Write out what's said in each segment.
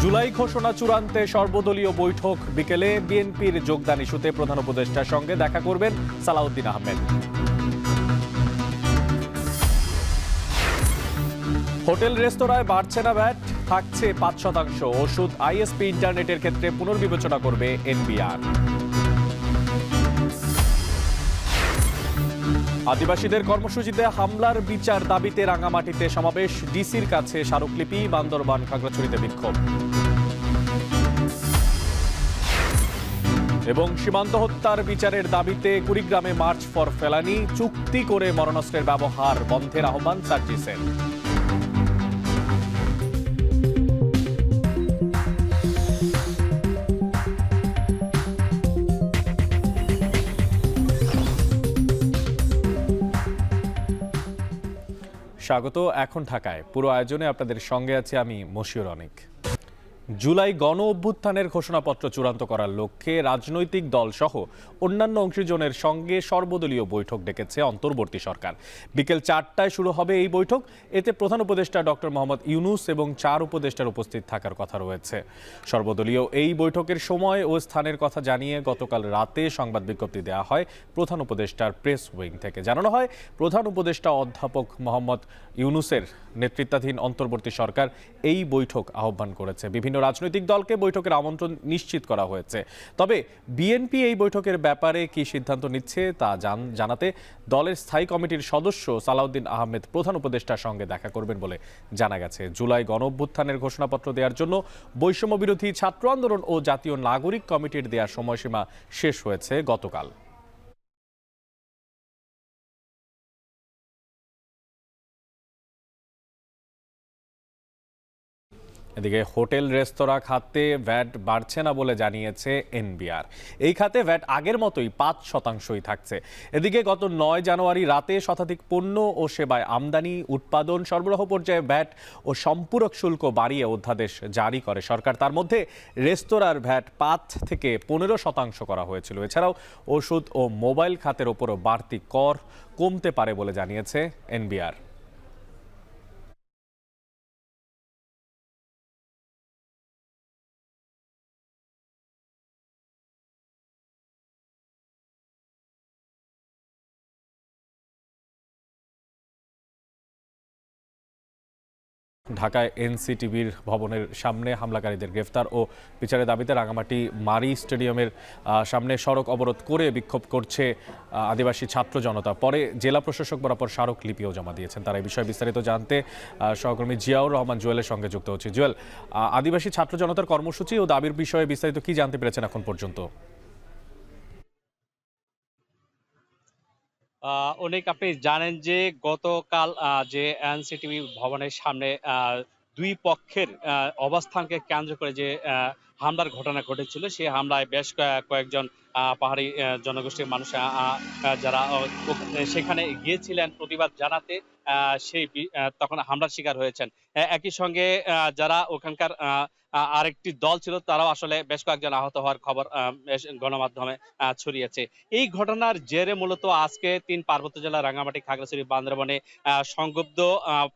জুলাই ঘোষণা চূড়ান্তে সর্বদলীয় বৈঠক বিকেলে বিএনপির যোগদান ইস্যুতে প্রধান উপদেষ্টার সঙ্গে দেখা করবেন সালাউদ্দিন আহমেদ। হোটেল রেস্তোরাঁয় বাড়ছে না ভ্যাট, থাকছে ৫%। ওষুধ আইএসপি ইন্টারনেটের ক্ষেত্রে পুনর্বিবেচনা করবে এনবিআর। আদিবাসীদের কর্মসূচিতে হামলার বিচার দাবিতে রাঙামাটিতে সমাবেশ, ডিসির কাছে স্মারকলিপি, বান্দরবান খাগড়াছড়িতে বিক্ষোভ। এবং সীমান্ত হত্যার বিচারের দাবিতে কুড়িগ্রামে মার্চ ফর ফেলানি, চুক্তি করে মরণাস্ত্রের ব্যবহার বন্ধের আহ্বান সার্জিসের। স্বাগত। এখন ঢাকায় পুরো আয়োজনে আপনাদের সঙ্গে আছি আমি মশিউর অনেক। জুলাই গণ অভ্যুত্থানের ঘোষণাপত্র চূড়ান্ত করার লক্ষ্যে রাজনৈতিক দল সহ অন্যান্য অংশীজনের সঙ্গে সর্বদলীয় বৈঠক ডেকেছে অন্তর্বর্তী সরকার। বিকেল ৪টায় শুরু হবে এই বৈঠক। এতে প্রধান উপদেষ্টা ডক্টর মোহাম্মদ ইউনূস এবং ৪ উপদেষ্টার উপস্থিত থাকার কথা রয়েছে। সর্বদলীয় এই বৈঠকের সময় ও স্থানের কথা জানিয়ে গতকাল রাতে সংবাদ বিজ্ঞপ্তি দেওয়া হয় প্রধান উপদেষ্টার প্রেস উইং থেকে। জানানো হয়, প্রধান উপদেষ্টা অধ্যাপক মোহাম্মদ ইউনূসের নেতৃত্বাধীন অন্তর্বর্তী সরকার এই বৈঠক আহ্বান করেছে। বিভিন্ন রাজনৈতিক দলকে বৈঠকের আমন্ত্রণ নিশ্চিত করা হয়েছে। তবে বিএনপি এই বৈঠকের ব্যাপারে কি সিদ্ধান্ত নিচ্ছে তা জানাতে দলের স্থায়ী কমিটির সদস্য সালাউদ্দিন আহমেদ প্রধান উপদেষ্টার সঙ্গে দেখা করবেন বলে জানা গেছে। জুলাই গণঅভ্যুত্থানের ঘোষণাপত্র দেওয়ার জন্য বৈষম্য বিরোধী ছাত্র আন্দোলন ও জাতীয় নাগরিক কমিটির দেওয়ার সময়সীমা শেষ হয়েছে গতকাল। এদিকে হোটেল রেস্তোরাঁ খাতে ভ্যাট বাড়ছে না বলে জানিয়েছে এনবিআর। এই খাতে ভ্যাট আগের মতোই ৫%ই থাকছে। এদিকে গত ৯ জানুয়ারি রাতে শতাধিক পণ্য ও সেবায় আমদানি, উৎপাদন, সরবরাহ পর্যায়ে ভ্যাট ও সম্পূরক শুল্ক বাড়িয়ে অধ্যাদেশ জারি করে সরকার। তার মধ্যে রেস্তোরাঁর ভ্যাট ৫ থেকে ১৫% করা হয়েছিল। এছাড়াও ওষুধ ও মোবাইল খাতের ওপরও বাড়তি কর কমতে পারে বলে জানিয়েছে এনবিআর। ঢাকায় এনসিটিভির ভবনের সামনে হামলাকারীদের গ্রেফতার ও বিচারের দাবিতে রাঙামাটি মারি স্টেডিয়ামের সামনে সড়ক অবরোধ করে বিক্ষোভ করছে আদিবাসী ছাত্র জনতা। পরে জেলা প্রশাসক বরাবর স্মারকলিপিও জমা দিয়েছেন তারা। এই বিষয়ে বিস্তারিত জানতে সহকর্মী জিয়াউর রহমান জুয়েলের সঙ্গে যুক্ত হচ্ছে। জুয়েল, আদিবাসী ছাত্র জনতার কর্মসূচি ও দাবির বিষয়ে বিস্তারিত কি জানতে পেরেছেন এখন পর্যন্ত? অনেক আপনি জানেন যে গতকাল যে এনসিটিভি ভবনের সামনে দুই পক্ষের অবস্থানকে কেন্দ্র করে যে হামলার ঘটনা ঘটেছিল, সেই হামলায় বেশ কয়েকজন পাহাড়ি জনগোষ্ঠীর মানুষ যারা সেখানে গিয়েছিলেন প্রতিবাদ জানাতে, তখন হামলার শিকার হয়েছেন। একই সঙ্গে যারা ওখানকার আরেকটি দল ছিল, তারাও আসলে বেশ কয়েকজন আহত হওয়ার খবর গণমাধ্যমে ছড়িয়েছে। এই ঘটনার জেরে মূলত আজকে ৩ পার্বত্য জেলা রাঙ্গামাটি, খাগড়াছড়ি, বান্দরবানে সংক্ষুব্ধ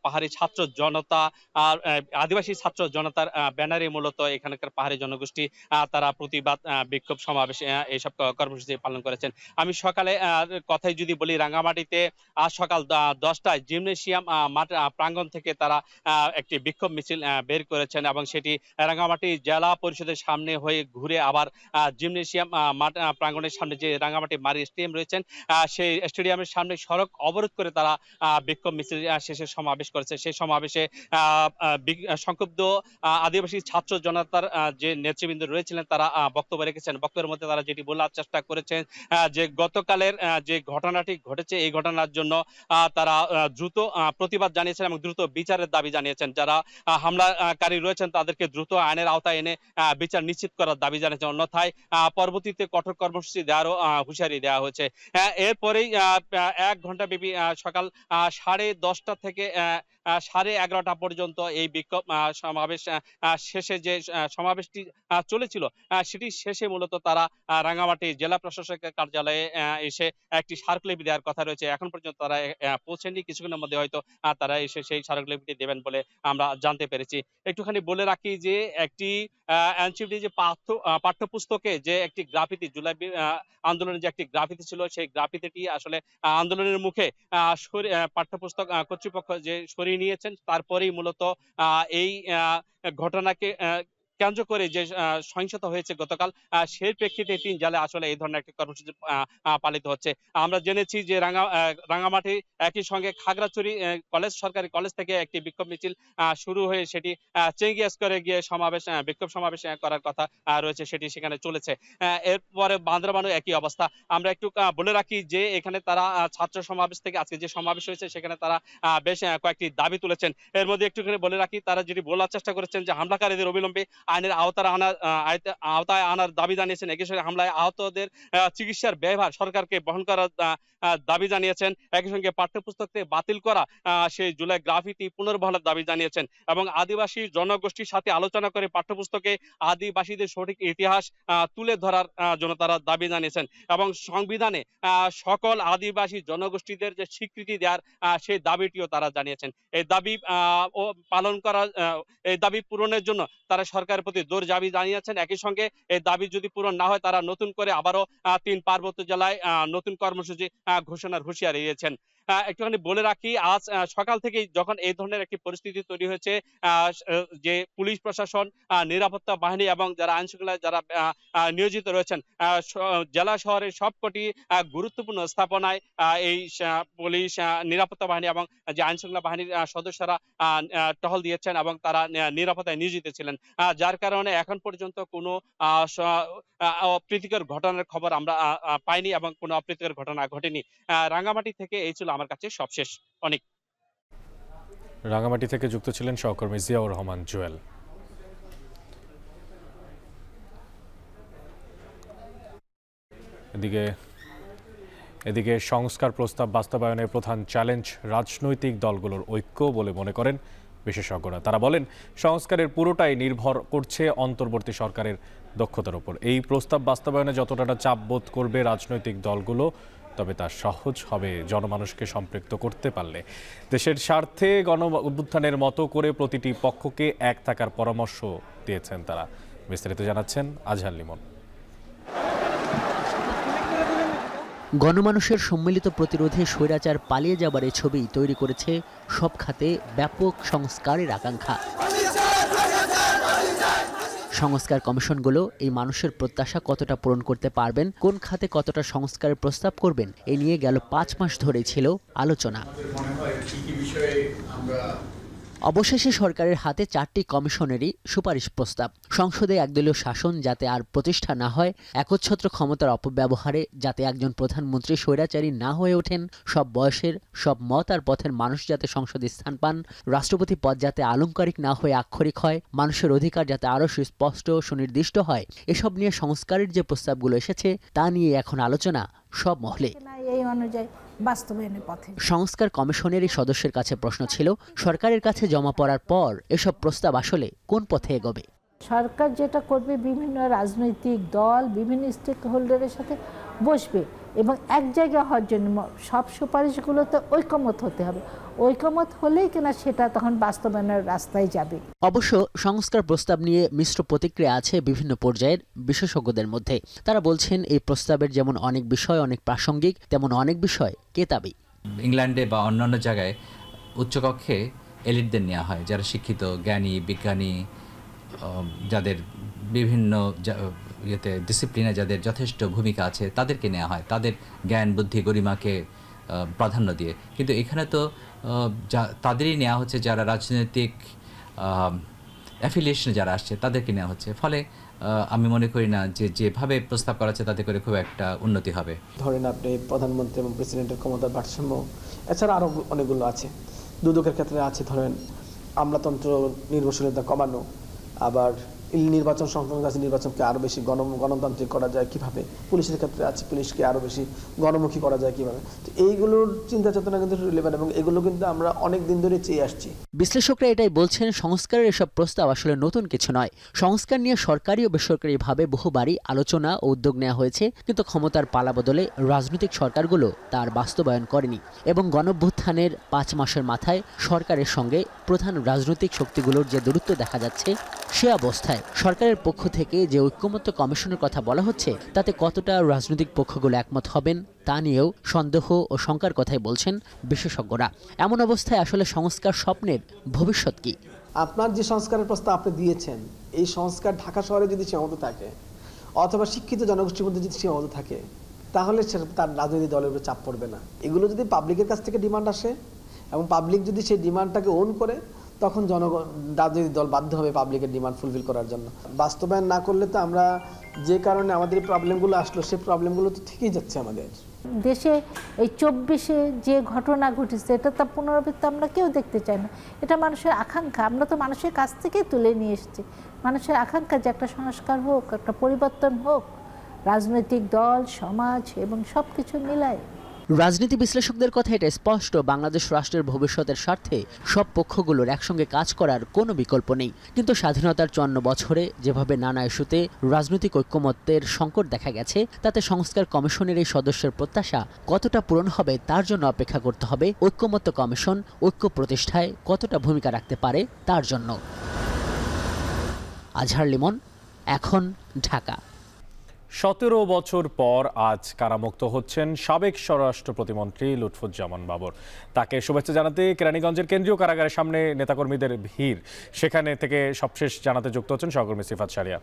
পাহাড়ি ছাত্র জনতা আর আদিবাসী ছাত্র জনতার ব্যানারে মূলত এখানকার পাহাড়ি জনগোষ্ঠী তারা প্রতিবাদ বিক্ষোভ সমাবেশ এইসব কর্মসূচি পালন করেছেন। আমি সকালে কথাই যদি বলি, রাঙ্গামাটিতে আজ সকাল 10টায় জিমনেশিয়াম মাঠ প্রাঙ্গণ থেকে তারা একটি বিক্ষোভ মিছিল বের করেছেন এবং সেটি রাঙ্গামাটি জেলা পরিষদের সামনে হয়ে ঘুরে আবার জিমনেশিয়াম মাঠ প্রাঙ্গণের সামনে যে রাঙ্গামাটি মারি স্টেডিয়াম রয়েছেন, সেই স্টেডিয়ামের সামনে সড়ক অবরোধ করে তারা বিক্ষোভ মিছিল শেষে সমাবেশ করেছে। সেই সমাবেশে সংক্ষুব্ধ আদিবাসী ছাত্র জনতার যে নেতৃবৃন্দ রয়েছিলেন তারা বক্তব্য রেখেছেন। বক্তব্যের মধ্যে তারা যেটি বলার চেষ্টা করেছেন যে গতকালের যে ঘটনাটি ঘটেছে, এই ঘটনার জন্য তারা দ্রুত প্রতিবাদ জানিয়েছেন এবং দ্রুত বিচারের দাবি জানিয়েছেন। যারা হামলাকারী রয়েছেন তাদেরকে দ্রুত আইনের আওতায় এনে বিচার নিশ্চিত করার দাবি জানিয়েছেন। অন্যথায় পরবর্তীতে কঠোর কর্মসূচি দেওয়ারও হুঁশিয়ারি দেওয়া হয়েছে। এরপরেই 1 ঘন্টা ব্যাপী সকাল 10:30 থেকে 11:30 পর্যন্ত এই বিক্ষোভ সমাবেশ শেষে যে সমাবেশটি চলেছিল সেটি শেষে মূলত তারা রাঙামাটি জেলা প্রশাসকের কার্যালয়ে এসে একটি স্মারকলিপি দেওয়ার কথা রয়েছে। এখন পর্যন্ত তারা পৌঁছেনি। কিছুক্ষণের মধ্যে হয়তো তারা এসে সেই স্মারকলিপিটি দেবেন বলে আমরা জানতে পেরেছি। একটুখানি বলে রাখি যে একটি এনসিপিটি যে পাঠ্যপুস্তকে যে একটি গ্রাফিতি জুলাই আন্দোলনের যে একটি গ্রাফিতি ছিল, সেই গ্রাফিতিটি আসলে আন্দোলনের মুখে পাঠ্যপুস্তক কর্তৃপক্ষ যে সরিয়ে নিয়েছেন, তারপরেই মূলত এই ঘটনাকে কেন্দ্র করে যে সহিংসতা হয়েছে গতকাল, সেই প্রেক্ষিতে ৩ জেলে আসলে এই ধরনের একটি কর্মসূচি পালিত হচ্ছে। আমরা জেনেছি যে রাঙামাটি একই সঙ্গে খাগড়াছড়ি সরকারি কলেজ থেকে একটি বিক্ষোভ মিছিল শুরু হয়ে সেটি চেঙ্গি স্কোয়ারে গিয়ে বিক্ষোভ সমাবেশ করার কথা রয়েছে, সেটি সেখানে চলেছে। এরপরে বান্দরবানেও একই অবস্থা। আমরা একটু বলে রাখি যে এখানে তারা ছাত্র সমাবেশ থেকে আজকে যে সমাবেশ হয়েছে সেখানে তারা বেশ কয়েকটি দাবি তুলেছেন। এর মধ্যে একটুখানি বলে রাখি, তারা যেটি বলার চেষ্টা করেছেন যে হামলাকারীদের অবিলম্বে আইনের আওতায় আনার দাবি জানিয়েছেন। একই সঙ্গে হামলায় আহতদের চিকিৎসার ব্যয়ভার সরকারকে বহন করার দাবি জানিয়েছেন। একই সঙ্গে পাঠ্যপুস্তক থেকে বাতিল করা সেই জুলাই গ্রাফিতি পুনর্বহালের দাবি জানিয়েছেন এবং আদিবাসী জনগোষ্ঠীর সাথে আলোচনা করে পাঠ্যপুস্তকে আদিবাসীদের সঠিক ইতিহাস তুলে ধরার জন্য তারা দাবি জানিয়েছেন এবং সংবিধানে সকল আদিবাসী জনগোষ্ঠীদের যে স্বীকৃতি দেওয়ার সেই দাবিটিও তারা জানিয়েছেন। এই দাবি এই দাবি পূরণের জন্য তারা সরকারের প্রতি জোর দাবি জানিয়েছেন। একই সঙ্গে এই দাবি যদি পূরণ না হয়, তারা নতুন করে আবারও ৩ পার্বত্য জেলায় নতুন কর্মসূচি ঘোষণার হুঁশিয়ারি দিয়েছেন। একটুখানি বলে রাখি, আজ সকাল থেকেই যখন এই ধরনের একটি পরিস্থিতি তৈরি হয়েছে, যে পুলিশ প্রশাসন, নিরাপত্তা বাহিনী এবং যারা আইন শৃঙ্খলায় যারা নিয়োজিত রয়েছেন, জেলা শহরের সবকটি গুরুত্বপূর্ণ স্থাপনায় এই পুলিশ, নিরাপত্তা বাহিনী এবং যে আইন শৃঙ্খলা বাহিনীর সদস্যরা টহল দিয়েছেন এবং তারা নিরাপত্তায় নিয়োজিত ছিলেন। যার কারণে এখন পর্যন্ত কোনো অপ্রীতিকর ঘটনার খবর আমরা পাইনি এবং কোনো অপ্রীতিকর ঘটনা ঘটেনি। রাঙ্গামাটি থেকে এই ছিল আমার কাছে সবশেষ। অনেক রাঙামাটি থেকে যুক্ত ছিলেন সহকর্মী জিয়াউর রহমান জুয়েল। এদিকে সংস্কার প্রস্তাব বাস্তবায়নের প্রধান চ্যালেঞ্জ রাজনৈতিক দলগুলোর ঐক্য বলে মনে করেন বিশেষজ্ঞরা। তারা বলেন, সংস্কারের পুরোটাই নির্ভর করছে অন্তর্বর্তী সরকারের দক্ষতার উপর। এই প্রস্তাব বাস্তবায়নে যতটা চাপ বোধ করবে রাজনৈতিক দলগুলো, তবে তা সহজ হবে জনমানুষকে সম্পৃক্ত করতে পারলে। দেশের স্বার্থে গণ অভ্যুত্থানের মতো করে প্রতিটি পক্ষকে এক থাকার পরামর্শ দিয়েছেন তারা। বিস্তারিত জানাচ্ছেন আজহার লিমন। গণমানুষের সম্মিলিত প্রতিরোধে স্বৈরাচার পালিয়ে যাবার এই ছবি তৈরি করেছে সব খাতে ব্যাপক সংস্কারের আকাঙ্ক্ষা। সংস্কার কমিশনগুলো এই মানুষের প্রত্যাশা কতটা পূরণ করতে পারবেন, কোন খাতে কতটা সংস্কারের প্রস্তাব করবেন, এ নিয়ে গেল 5 মাস ধরেই ছিল আলোচনা। অবশেষে সরকারের হাতে 4টি কমিশনেরই সুপারিশ প্রস্তাব। সংসদে একদলীয় শাসন যাতে আর প্রতিষ্ঠা না হয়, একচ্ছত্র ক্ষমতার অপব্যবহারে যাতে একজন প্রধানমন্ত্রী স্বৈরাচারী না হয়ে ওঠেন, সব বয়সের, সব মত আর পথের মানুষ যাতে সংসদে স্থান পান, রাষ্ট্রপতি পদ যাতে আলংকারিক না হয়ে আক্ষরিক হয়, মানুষের অধিকার যাতে আরও সুস্পষ্ট সুনির্দিষ্ট হয়, এসব নিয়ে সংস্কারের যে প্রস্তাবগুলো এসেছে তা নিয়ে এখন আলোচনা সব মহলে। এই অনুযায়ী বাস্তবায়নের পথে সংস্কার কমিশনের এই সদস্যের কাছে প্রশ্ন ছিল, সরকারের কাছে জমা পড়ার পর এসব প্রস্তাব আসলে কোন পথে এগোবে? সরকার যেটা করবে, বিভিন্ন রাজনৈতিক দল বিভিন্ন স্টেক হোল্ডারের সাথে বসবে এবং এক জায়গায় হওয়ার জন্য সব সুপারিশগুলোতে ঐকমত হতে হবে। ঐকমত হলেই কিনা সেটা তখন বাস্তবায়নের রাস্তায় যাবে। অবশ্য সংস্কার প্রস্তাব নিয়ে মিশ্র প্রতিক্রিয়া আছে বিভিন্ন পর্যায়ের বিশেষজ্ঞদের মধ্যে। তারা বলছেন, এই প্রস্তাবের যেমন অনেক বিষয় অনেক প্রাসঙ্গিক, তেমন অনেক বিষয় কেতাবি। ইংল্যান্ডে বা অন্যান্য জায়গায় উচ্চকক্ষে এলিটদের নেওয়া হয়, যারা শিক্ষিত, জ্ঞানী, বিজ্ঞানী, যাদের বিভিন্ন ডিসিপ্লিনে যাদের যথেষ্ট ভূমিকা আছে, তাদেরকে নেওয়া হয়, তাদের জ্ঞান, বুদ্ধি, গরিমাকে প্রাধান্য দিয়ে। কিন্তু এখানে তো তাদেরই নেওয়া হচ্ছে যারা রাজনৈতিক অ্যাফিলিয়েশনে যারা আসছে, তাদেরকে নেওয়া হচ্ছে। ফলে আমি মনে করি না যে যেভাবে প্রস্তাব করা হচ্ছে তাতে করে খুব একটা উন্নতি হবে। ধরেন আপনি প্রধানমন্ত্রী এবং প্রেসিডেন্টের ক্ষমতার ভারসাম্য, এছাড়া আরও অনেকগুলো আছে। দুদকের ক্ষেত্রে আছে ধরেন আমলাতন্ত্র নির্ভরশীলতা কমানো, আবার নির্বাচন সংক্রান্ত কাছে নির্বাচনকে আরও বেশি গণতান্ত্রিক করা যায় কিভাবে, পুলিশের ক্ষেত্রে আছে পুলিশকে আরও বেশি গণমুখী করা যায় কিভাবে। তো এইগুলোর চিন্তা চেতনা কিন্তু রিলেভেন্ট এবং এগুলো কিন্তু আমরা অনেক দিন ধরে চেয়ে আসছি। বিশ্লেষকরা এটাই বলছেন, সংস্কারের এসব প্রস্তাব আসলে নতুন কিছু নয়। সংস্কার নিয়ে সরকারি ও বেসরকারিভাবে বহুবারই আলোচনা ও উদ্যোগ নেওয়া হয়েছে, কিন্তু ক্ষমতার পালাবদলে রাজনৈতিক সরকারগুলো তার বাস্তবায়ন করেনি এবং গণঅভ্যুত্থানের 5 মাসের মাথায় সরকারের সঙ্গে প্রধান রাজনৈতিক শক্তিগুলোর যে দূরত্ব দেখা যাচ্ছে, সে অবস্থায় সরকারের পক্ষ থেকে যে ঐক্যমত্য কমিশনের কথা বলা হচ্ছে, তাতে কতটা রাজনৈতিক পক্ষগুলো একমত হবেন তা নিয়েও সন্দেহ ও শঙ্কার কথাই বলছেন বিশেষজ্ঞরা। এমন অবস্থায় আসলে সংস্কার স্বপ্নের ভবিষ্যৎ কি? আপনার যে সংস্কারের প্রস্তাব আপনি দিয়েছেন, এই সংস্কার ঢাকা শহরে যদি সীমাবদ্ধ থাকে অথবা শিক্ষিত জনগোষ্ঠীর মধ্যে যদি সীমাবদ্ধ থাকে, তাহলে তার রাজনৈতিক দলের উপর চাপ পড়বে না। এগুলো যদি পাবলিকের কাছ থেকে ডিমান্ড আসে এবং পাবলিক যদি সেই ডিমান্ডটাকে ওন করে, তখন রাজনৈতিক দল বাধ্য হবে পাবলিকের ডিমান্ড ফুলফিল করার জন্য। বাস্তবায়ন না করলে তো আমরা যে কারণে আমাদের প্রবলেমগুলো আসলো, সেই প্রবলেমগুলো তো থেকেই যাচ্ছে আমাদের দেশে। এই 24-এ যে ঘটনা ঘটেছে, এটা তো পুনরাবৃত্তি আমরা কেউ দেখতে চাই না। এটা মানুষের আকাঙ্ক্ষা, আমরা তো মানুষের কাছ থেকেই তুলে নিয়ে এসেছি। মানুষের আকাঙ্ক্ষা যে একটা সংস্কার হোক, একটা পরিবর্তন হোক, রাজনৈতিক দল, সমাজ এবং সব কিছু মিলায়। রাজনীতি বিশ্লেষকদের কথা এটা স্পষ্ট, বাংলাদেশ রাষ্ট্রের ভবিষ্যতের স্বার্থে সব পক্ষগুলোর একসঙ্গে কাজ করার কোনো বিকল্প নেই। কিন্তু স্বাধীনতার 54 বছরে যেভাবে নানা ইস্যুতে রাজনৈতিক ঐক্যমত্যের সংকট দেখা গেছে, তাতে সংস্কার কমিশনের এই সদস্যের প্রত্যাশা কতটা পূরণ হবে তার জন্য অপেক্ষা করতে হবে। ঐক্যমত্য কমিশন ঐক্য প্রতিষ্ঠায় কতটা ভূমিকা রাখতে পারে তার জন্য। আজহার লিমন, এখন, ঢাকা। 17 বছর পর আজ কারামুক্ত হচ্ছেন সাবেক স্বরাষ্ট্র প্রতিমন্ত্রী লুৎফুজ্জামান বাবর। তাকে শুভেচ্ছা জানাতে কেরানীগঞ্জের কেন্দ্রীয় কারাগারের সামনে নেতাকর্মীদের ভিড়। সেখানে থেকে সবশেষ জানাতে যুক্ত হচ্ছেন সহকর্মী সিফাত শারিয়া।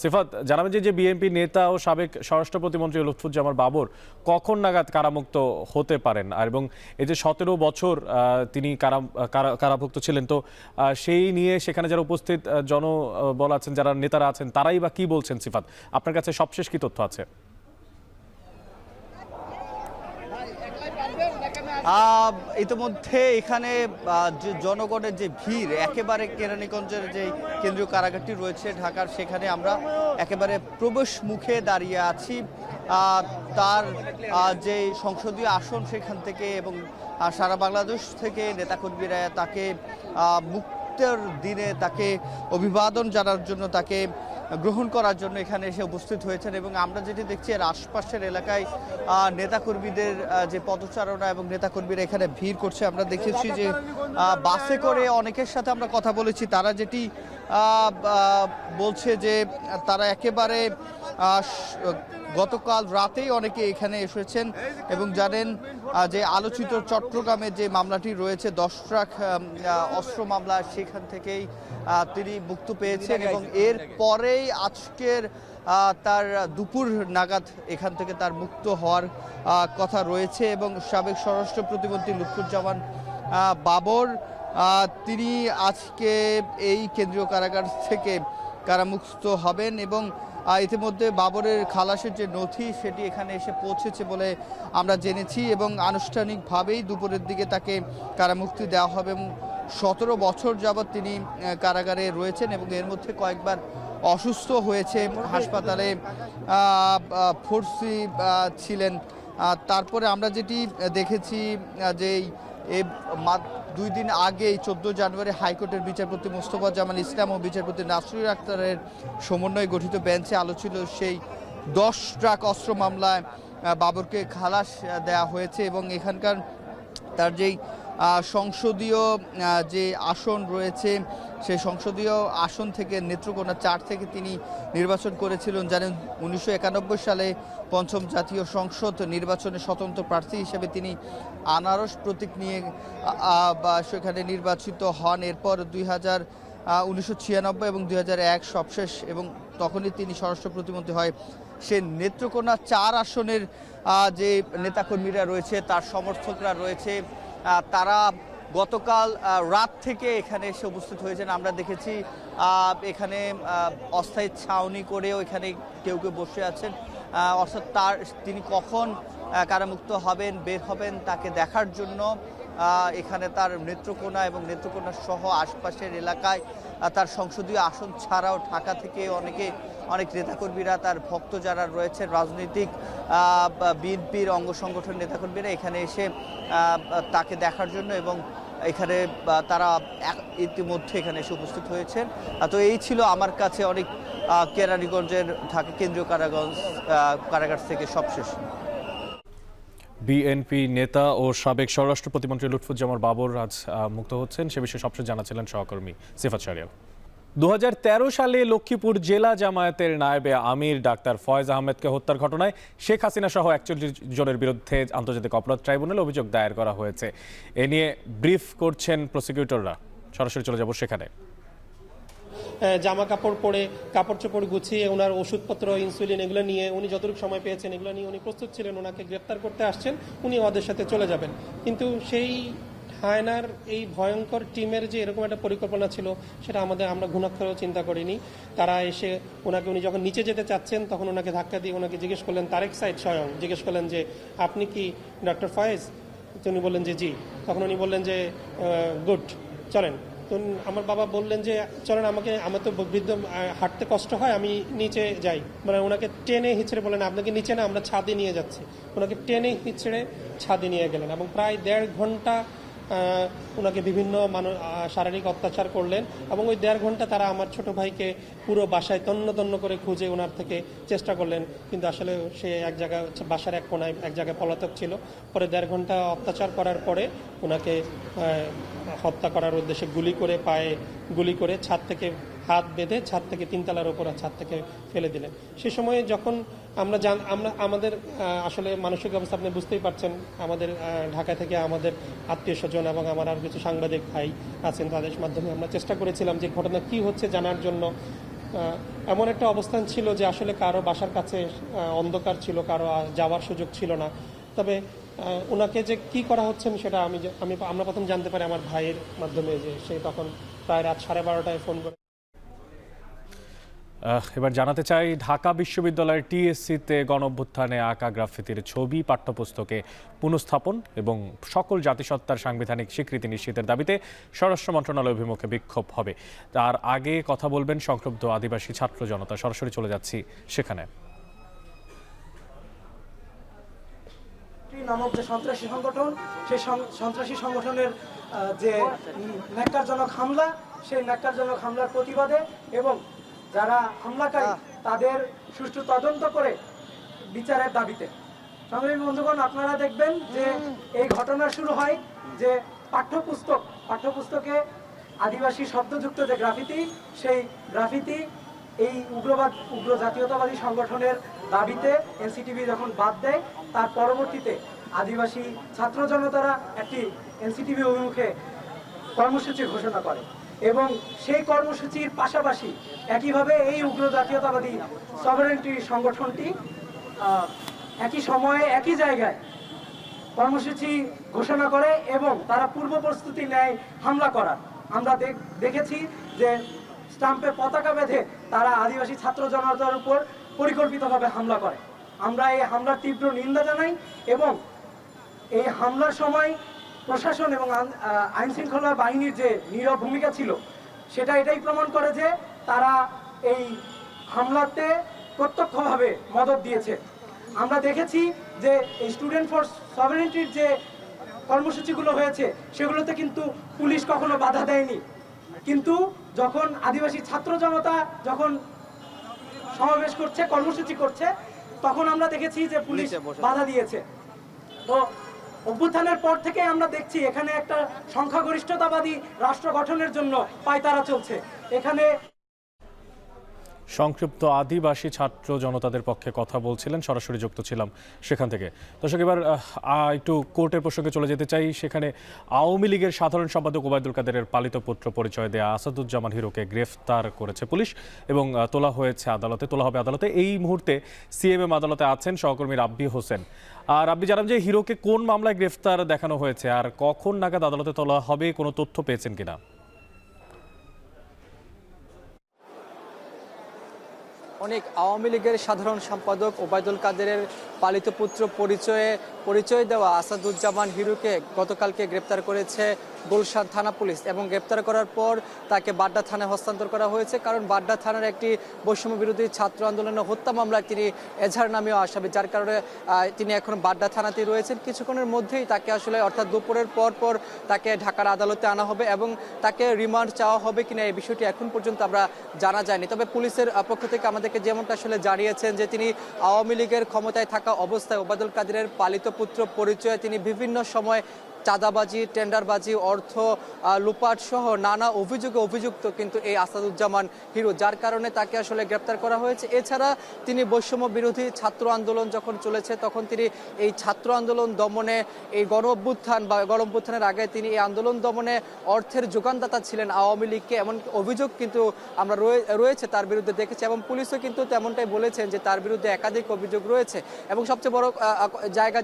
সিফাত, জানাবেন যে বিএনপি নেতা ও সাবেক স্বরাষ্ট্র প্রতিমন্ত্রী লুৎফুজ্জামান বাবর কখন নাগাদ কারামুক্ত হতে পারেন, আর এবং এই যে 17 বছর তিনি কারাভুক্ত ছিলেন, তো সেই নিয়ে সেখানে যারা উপস্থিত জনবল আছেন, যারা নেতারা আছেন, তারাই বা কি বলছেন? সিফাত, আপনার কাছে সবশেষ কি তথ্য আছে? ইতিমধ্যে এখানে যে জনগণের যে ভিড়, একেবারে কেরানীগঞ্জের যে কেন্দ্রীয় কারাগারটি রয়েছে ঢাকার, সেখানে আমরা একেবারে প্রবেশ মুখে দাঁড়িয়ে আছি। তার যে সংসদীয় আসন, সেখান থেকে এবং সারা বাংলাদেশ থেকে নেতাকর্মীরা তাকে মুক্তির দিনে তাকে অভিবাদন জানার জন্য, তাকে গ্রহণ করার জন্য এখানে এসে উপস্থিত হয়েছেন। এবং আমরা যেটি দেখছি, এর আশপাশের এলাকায় নেতাকর্মীদের যে পদচারণা এবং নেতাকর্মীরা এখানে ভিড় করছে। আমরা দেখেছি যে বাসে করে অনেকের সাথে আমরা কথা বলেছি, তারা যেটি বলছে যে তারা একেবারে গতকাল রাতেই অনেকে এখানে এসেছেন এবং জানেন যে আলোচিত চট্টগ্রামের যে মামলাটি রয়েছে 10 ট্রাক অস্ত্র মামলা, সেখান থেকেই তিনি মুক্তি পেয়েছেন এবং এর পরেই আজকের তার দুপুর নাগাদ এখান থেকে তার মুক্ত হওয়ার কথা রয়েছে। এবং সাবেক স্বরাষ্ট্র প্রতিমন্ত্রী লুৎফুজ্জামান বাবর তিনি আজকে এই কেন্দ্রীয় কারাগার থেকে কারামুক্ত হবেন এবং ইতিমধ্যে বাবরের খালাসের যে নথি, সেটি এখানে এসে পৌঁছেছে বলে আমরা জেনেছি এবং আনুষ্ঠানিকভাবেই দুপুরের দিকে তাকে কারামুক্তি দেওয়া হবে। এবং 17 বছর যাবৎ তিনি কারাগারে রয়েছেন এবং এর মধ্যে কয়েকবার অসুস্থ হয়েছে, হাসপাতালে ভর্তি ছিলেন। তারপরে আমরা যেটি দেখেছি যে 2 দিন আগে 14 জানুয়ারি হাইকোর্টের বিচারপতি মোস্তফা জামান ইসলাম ও বিচারপতি নাসির আক্তারের সমন্বয়ে গঠিত বেঞ্চে আলোচিত সেই 10 ট্রাক অস্ত্র মামলায় বাবরকে খালাস দেওয়া হয়েছে এবং এখানকার তার যেই সংসদীয় যে আসন রয়েছে, সেই সংসদীয় আসন থেকে নেত্রকোনা 4 থেকে তিনি নির্বাচন করেছিলেন। জানেন 1991 সালে 5ম জাতীয় সংসদ নির্বাচনে স্বতন্ত্র প্রার্থী হিসেবে তিনি আনারস প্রতীক নিয়ে সেখানে নির্বাচিত হন। এরপর 1996 এবং 2001 সবশেষ, এবং তখনই তিনি স্বরাষ্ট্র প্রতিমন্ত্রী হয়। সে নেত্রকোনা 4 আসনের যে নেতাকর্মীরা রয়েছে, তার সমর্থকরা রয়েছে, তারা গতকাল রাত থেকে এখানে এসে উপস্থিত হয়েছেন। আমরা দেখেছি এখানে অস্থায়ী ছাউনি করেও এখানে কেউ কেউ বসে আছেন, অর্থাৎ তিনি কখন কারামুক্ত হবেন, বের হবেন তাকে দেখার জন্য এখানে তার নেত্রকোনা এবং নেত্রকোনা সহ আশপাশের এলাকায় তার সংসদীয় আসন ছাড়াও ঢাকা থেকে অনেক নেতাকর্মীরা, তার ভক্ত যারা রয়েছে, রাজনৈতিক বিএনপির অঙ্গ সংগঠন নেতাকর্মীরা এখানে এসে তাকে দেখার জন্য এবং এখানে তারা ইতিমধ্যে এখানে এসে উপস্থিত হয়েছেন। তো এই ছিল আমার কাছে অনেক কেরানীগঞ্জের ঢাকা কেন্দ্রীয় কারাগার থেকে সবশেষ। বিএনপি নেতা ও সাবেক স্বরাষ্ট্র প্রতিমন্ত্রী লুৎফুজ্জামান বাবর আজ মুক্ত হচ্ছেন, সে বিষয়ে সবশেষ জানাচ্ছিলেন সহকর্মী সিফাত শাহরিয়ার। 2013 সালে লক্ষ্মীপুর জেলা জামায়াতের নায়েবে আমির ডাক্তার ফয়েজ আহমেদকে হত্যার ঘটনায় শেখ হাসিনা সহ 41 জনের বিরুদ্ধে আন্তর্জাতিক অপরাধ ট্রাইব্যুনালে অভিযোগ দায়ের করা হয়েছে। এ নিয়ে ব্রিফ করছেন প্রসিকিউটররা। সরাসরি চলে যাব সেখানে। জামা কাপড় পরে, কাপড় চোপড় গুছিয়ে, ওনার ওষুধপত্র, ইনসুলিন এগুলো নিয়ে উনি যতটুকু সময় পেয়েছেন এগুলো নিয়ে উনি প্রস্তুত ছিলেন। ওনাকে গ্রেপ্তার করতে আসছেন, উনি ওদের সাথে চলে যাবেন। কিন্তু সেই হায়নার এই ভয়ঙ্কর টিমের যে এরকম একটা পরিকল্পনা ছিল সেটা আমরা ঘুণাক্ষরেও চিন্তা করিনি। তারা এসে উনি যখন নিচে যেতে চাচ্ছেন তখন ওনাকে ধাক্কা দিয়ে ওনাকে জিজ্ঞেস করলেন, তারেক সাইদ স্বয়ং জিজ্ঞেস করলেন যে আপনি কি ডক্টর ফয়েজ? উনি বললেন যে জি। তখন উনি বললেন যে গুড, চলেন। তো আমার বাবা বললেন যে চলেন, আমার তো বৃদ্ধ, হাঁটতে কষ্ট হয়, আমি নিচে যাই। মানে ওনাকে টেনে হিঁচড়ে বলেন আপনাকে নিচে না, আমরা ছাদে নিয়ে যাচ্ছি। ওনাকে টেনে হিঁচড়ে ছাদে নিয়ে গেলেন এবং প্রায় 1.5 ঘন্টা ওনাকে বিভিন্ন শারীরিক অত্যাচার করলেন। এবং ওই 1.5 ঘন্টা তারা আমার ছোট ভাইকে পুরো বাসায় তন্ন করে খুঁজে ওনার থেকে চেষ্টা করলেন, কিন্তু আসলে সে এক জায়গায় বাসার এক কোনায় এক জায়গায় পলাতক ছিল। পরে 1.5 ঘন্টা অত্যাচার করার পরে ওনাকে হত্যা করার উদ্দেশ্যে পায়ে গুলি করে ছাদ থেকে হাত বেঁধে ছাদ থেকে 3 তলার উপর ছাদ থেকে ফেলে দিলেন। সে সময়ে যখন আমাদের আসলে মানসিক অবস্থা আপনি বুঝতেই পারছেন। আমাদের ঢাকা থেকে আমাদের আত্মীয় স্বজন এবং আমার আর কিছু সাংবাদিক ভাই আছেন, তাদের মাধ্যমে আমরা চেষ্টা করেছিলাম যে ঘটনা কি হচ্ছে জানার জন্য। এমন একটা অবস্থান ছিল যে আসলে কারো বাসার কাছে অন্ধকার ছিল, কারো যাওয়ার সুযোগ ছিল না। তবে ওনাকে যে কি করা হচ্ছেন সেটা আমরা প্রথম জানতে পারি আমার ভাইয়ের মাধ্যমে, যে সে তখন প্রায় রাত 12:30টায় ফোন করে। এবার জানাতে চাই, ঢাকা বিশ্ববিদ্যালয়ের টিএসসিতে গণঅভ্যুত্থানে আঁকা গ্রাফিতির ছবি পাঠ্যপুস্তকে পুনঃস্থাপন এবং সকল জাতিসত্তার সাংবিধানিক স্বীকৃতি নিশ্চিতের দাবিতে স্বরাষ্ট্র মন্ত্রণালয় অভিমুখে বিক্ষোভ হবে। তার আগে কথা বলবেন সংক্ষুব্ধ আদিবাসী ছাত্র জনতা। সরাসরি চলে যাচ্ছি সেখানে। নামক যে সন্ত্রাসী সংগঠন, সেই সন্ত্রাসী সংগঠনের যে ন্যাক্কারজনক হামলা, সেই ন্যাক্কারজনক হামলার প্রতিবাদে এবং যারা হামলাকারী তাদের সুষ্ঠু তদন্ত করে বিচারের দাবিতে। সংগ্রামী বন্ধুগণ, আপনারা দেখবেন যে এই ঘটনা শুরু হয় যে পাঠ্যপুস্তকে আদিবাসী শব্দযুক্ত যে গ্রাফিতি, সেই গ্রাফিতি এই উগ্র জাতীয়তাবাদী সংগঠনের দাবিতে এনসিটিভি যখন বাদ দেয়, তার পরবর্তীতে আদিবাসী ছাত্র জনতারা একটি এনসিটিভি অভিমুখে কর্মসূচি ঘোষণা করে এবং সেই কর্মসূচির পাশাপাশি একইভাবে এই উগ্র জাতীয়তাবাদী সভারেন্টি সংগঠনটি একই সময়ে একই জায়গায় কর্মসূচি ঘোষণা করে এবং তারা পূর্ব প্রস্তুতি নেয় হামলা করার। আমরা দেখেছি যে স্টাম্পে পতাকা বেঁধে তারা আদিবাসী ছাত্র জনতার উপর পরিকল্পিতভাবে হামলা করে। আমরা এই হামলার তীব্র নিন্দা জানাই এবং এই হামলার সময় প্রশাসন এবং আইন শৃঙ্খলা বাহিনীর যে নীরব ভূমিকা ছিল সেটা এটাই প্রমাণ করে যে তারা এই হামলাতে প্রত্যক্ষভাবে মদত দিয়েছে। আমরা দেখেছি যে এই স্টুডেন্ট ফর সভারেন্টির যে কর্মসূচিগুলো হয়েছে সেগুলোতে কিন্তু পুলিশ কখনো বাধা দেয়নি, কিন্তু যখন আদিবাসী ছাত্র জনতা যখন সমাবেশ করছে, কর্মসূচি করছে, তখন আমরা দেখেছি যে পুলিশ বাধা দিয়েছে। তো অভ্যুত্থানের পর থেকে আমরা দেখছি এখানে একটা সংখ্যাগরিষ্ঠতাবাদী রাষ্ট্র গঠনের জন্য পায়তারা চলছে। এখানে সংক্ষিপ্ত আদিবাসী ছাত্র জনতাদের পক্ষে কথা বলছিলেন, সরাসরি যুক্ত ছিলাম সেখান থেকে। দর্শক, এবার একটু কোর্টের প্রসঙ্গে চলে যেতে চাই। সেখানে আওয়ামী লীগের সাধারণ সম্পাদক ওবায়দুল কাদেরের পালিত পুত্র পরিচয় দেয়া আসাদুজ্জামান হিরোকে গ্রেফতার করেছে পুলিশ এবং তোলা হবে আদালতে। এই মুহূর্তে সিএমএম আদালতে আছেন সহকর্মী রাব্বি হোসেন। আর রাব্বি, জানান যে হিরোকে কোন মামলায় গ্রেফতার দেখানো হয়েছে আর কখন নাগাদ আদালতে তোলা হবে, কোনো তথ্য পেয়েছেন কিনা? অনেক আওয়ামী লীগের সাধারণ সম্পাদক ওবায়দুল কাদেরের পালিত পুত্র পরিচয় দেওয়া আসাদুজ্জামান হিরুকে গতকালকে গ্রেপ্তার করেছে গুলশান থানা পুলিশ এবং গ্রেপ্তার করার পর তাকে বাড্ডা থানায় হস্তান্তর করা হয়েছে। কারণ বাড্ডা থানার একটি বৈষম্য বিরোধী ছাত্র আন্দোলনের হত্যা মামলায় তিনি এজাহার নামেও আসামি, যার কারণে তিনি এখন বাড্ডা থানাতেই রয়েছেন। কিছুক্ষণের মধ্যেই তাকে আসলে অর্থাৎ দুপুরের পর তাকে ঢাকার আদালতে আনা হবে এবং তাকে রিমান্ড চাওয়া হবে কিনা এই বিষয়টি এখন পর্যন্ত আমরা জানা যায়নি। তবে পুলিশের পক্ষ থেকে আমাদেরকে যেমনটা আসলে জানিয়েছেন যে তিনি আওয়ামী লীগের ক্ষমতায় থাকা অবস্থায় ওবায়দুল কাদেরের পালিত পুত্র পরিচয়ে তিনি বিভিন্ন সময় চাঁদাবাজি, টেন্ডারবাজি, অর্থ লুপাট সহ নানা অভিযোগে অভিযুক্ত কিন্তু এই আসাদুজ্জামান হিরু, যার কারণে তাকে আসলে গ্রেপ্তার করা হয়েছে। এছাড়া তিনি বৈষম্য বিরোধী ছাত্র আন্দোলন যখন চলেছে তখন তিনি এই ছাত্র আন্দোলন দমনে, এই গণ অভ্যুত্থানের আগে তিনি এই আন্দোলন দমনে অর্থের যোগানদাতা ছিলেন আওয়ামী লীগকে, এমন অভিযোগ কিন্তু আমরা রয়েছে তার বিরুদ্ধে দেখেছি এবং পুলিশও কিন্তু তেমনটাই বলেছেন যে তার বিরুদ্ধে একাধিক অভিযোগ রয়েছে। এবং সবচেয়ে বড় জায়গা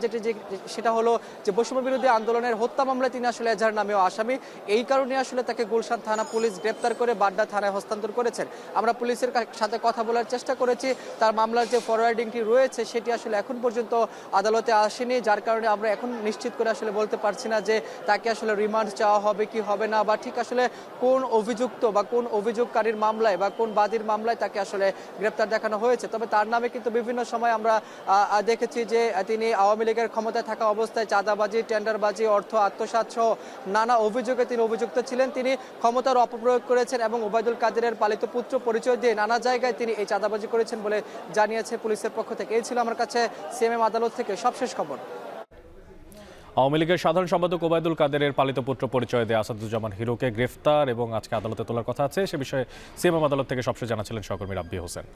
সেটা হলো যে বৈষম্য বিরোধী আন্দোলনের হত্যা মামলায় তিনি আসলে এজাহার নামেও আসামি। এই কারণে আসলে তাকে গুলশান থানা পুলিশ গ্রেপ্তার করে বাড্ডা থানায় হস্তান্তর করেছেন। আমরা পুলিশের সাথে কথা বলার চেষ্টা করেছি, তার মামলার যে ফরওয়ার্ডিংটি রয়েছে সেটি আসলে এখন পর্যন্ত আদালতে আসেনি, যার কারণে আমরা এখন নিশ্চিত করে আসলে বলতে পারছি না যে তাকে আসলে রিমান্ড চাওয়া হবে কি হবে না, বা ঠিক আসলে কোন অভিযুক্ত বা কোন অভিযোগকারীর মামলায় বা কোন বাদীর মামলায় তাকে আসলে গ্রেপ্তার দেখানো হয়েছে। তবে তার নামে কিন্তু বিভিন্ন সময় আমরা দেখেছি যে তিনি আওয়ামী লীগের ক্ষমতায় থাকা অবস্থায় চাঁদাবাজি, টেন্ডারবাজি, অর্থ আত্মসাৎ সহ নানা অভিযোগে তিনি অভিযুক্ত ছিলেন। তিনি ক্ষমতার অপপ্রয়োগ করেছেন এবং ওবায়দুল কাদেরের পালিত পুত্র পরিচয় দিয়ে নানা জায়গায় তিনি এই চাঁদাবাজি করেছেন বলে জানিয়েছে পুলিশের পক্ষ থেকে। এই ছিল আমার কাছে সিএমএম আদালত থেকে সবশেষ খবর। আওয়ামী লীগের সাধারণ সম্পাদক ওবায়দুল কাদেরের পালিত পুত্র পরিচয় দিয়ে আসাদুজ্জামান হিরুকে গ্রেফতার এবং আজকে আদালতে তোলার কথা আছে, সে বিষয়ে সিএমএম আদালত থেকে সবশেষ জানাচ্ছিলেন সহকর্মী রাব্বি হোসেন।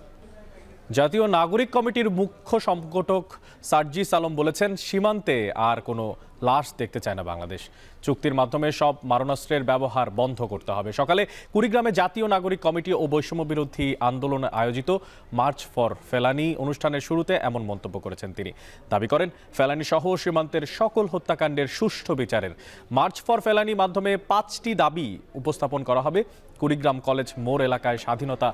জাতীয় নাগরিক কমিটির মুখ্য সংগঠক সার্জিস আলম বলেছেন, সীমান্তে আর কোনো লাশ দেখতে চায় না বাংলাদেশ। চুক্তির মাধ্যমে সব মারণাস্ত্রের ব্যবহার বন্ধ করতে হবে। সকালে কুড়িগ্রামে জাতীয় নাগরিক কমিটি ও বৈষম্য বিরোধী আন্দোলন আয়োজিত মার্চ ফর ফেলানি অনুষ্ঠানের শুরুতে এমন মন্তব্য করেছেন তিনি। দাবি করেন, ফেলানি সহ সীমান্তের সকল হত্যাকাণ্ডের সুষ্ঠু বিচারের মার্চ ফর ফেলানি মাধ্যমে 5টি দাবি উপস্থাপন করা হবে। কুড়িগ্রাম কলেজ মোড় এলাকায় স্বাধীনতা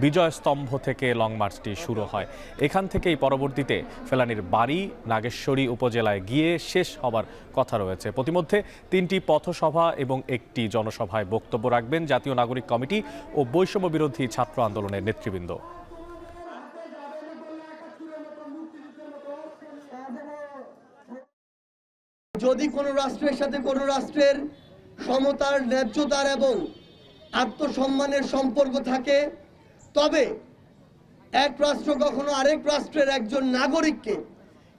বিজয় স্তম্ভ থেকে লং মার্চটি শুরু হয়। এখান থেকেই পরবর্তীতে ফেলানির বাড়ি নাগেশ্বরী উপজেলায় গিয়ে শেষ হবার কথা রয়েছে। প্রতিমধ্যে 3টি পথসভা এবং একটি জনসভায় বক্তব্য রাখবেন জাতীয় নাগরিক কমিটি ও বৈষম্য বিরোধী ছাত্র আন্দোলনের নেতৃবৃন্দ। যদি কোনো রাষ্ট্রের সাথে কোনো রাষ্ট্রের সমতার, ন্যায্যতার এবং আত্মসম্মানের সম্পর্ক থাকে, তবে এক রাষ্ট্র কখনো আরেক রাষ্ট্রের একজন নাগরিককে